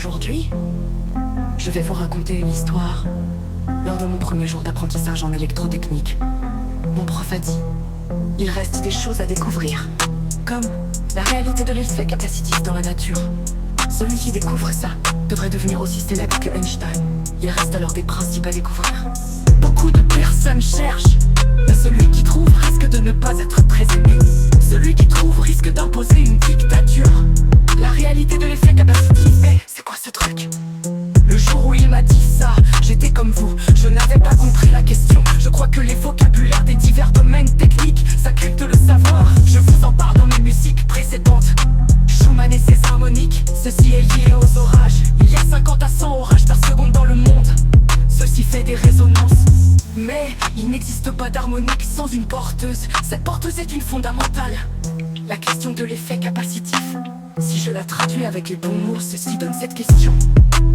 Aujourd'hui, je vais vous raconter une histoire. Lors de mon premier jour d'apprentissage en électrotechnique, mon prof a dit: il reste des choses à découvrir, comme la réalité de l'effet capacitif dans la nature. Celui qui découvre ça devrait devenir aussi célèbre que Einstein. Il reste alors des principes à découvrir. Beaucoup de personnes cherchent, mais celui qui trouve risque de ne pas être très aimé. Celui qui trouve risque d'imposer une dictature. La réalité de l'effet capacitif, c'est quoi ce truc? Le jour où il m'a dit ça, j'étais comme vous, je n'avais pas compris la question. Je crois que les vocabulaires des divers domaines techniques s'occultent le savoir. Je vous en parle dans mes musiques précédentes. Schumann et ses harmoniques, ceci est lié aux orages. Il y a 50 à 100 orages par seconde dans le monde. Ceci fait des résonances. Mais il n'existe pas d'harmonique sans une porteuse. Cette porteuse est une fondamentale. La question de l'effet capacitif, si je la traduis avec les bons mots, ceci donne cette question: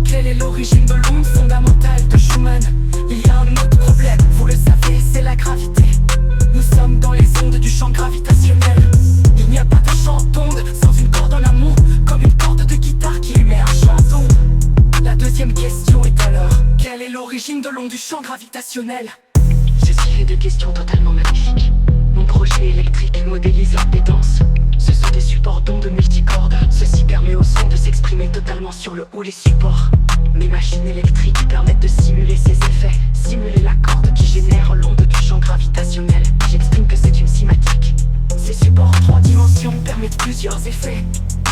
quelle est l'origine de l'onde fondamentale de Schumann? Il y a un autre problème, vous le savez, c'est la gravité. Nous sommes dans les ondes du champ gravitationnel. Il n'y a pas de champ d'onde sans une corde en amont, comme une corde de guitare qui émet un champ d'onde. La deuxième question est alors: quelle est l'origine de l'onde du champ gravitationnel? Ceci fait deux questions totalement magnifiques. Mon projet électrique modélise l'impédance. Ce sont des supports d'ondes multicordes. Ceci permet au son de s'exprimer totalement sur le haut les supports. Mes machines électriques permettent de simuler ces effets, simuler la corde qui génère l'onde du champ gravitationnel. J'exprime que c'est une cinématique. Ces supports en 3 dimensions permettent plusieurs effets.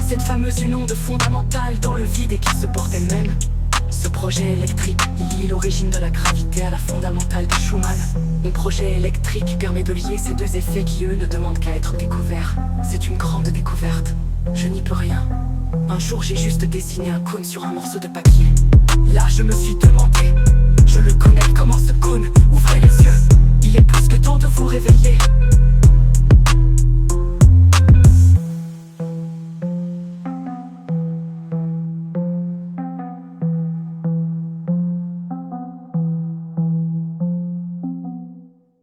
Cette fameuse une onde fondamentale dans le vide et qui se porte elle-même. Ce projet électrique lie l'origine de la gravité à la fondamentale de Schumann. Mon projet électrique permet de lier ces deux effets qui, eux, ne demandent qu'à être découverts. C'est une grande découverte. Je n'y peux rien. Un jour, j'ai juste dessiné un cône sur un morceau de papier. Là, je me suis demandé, je le connais, comment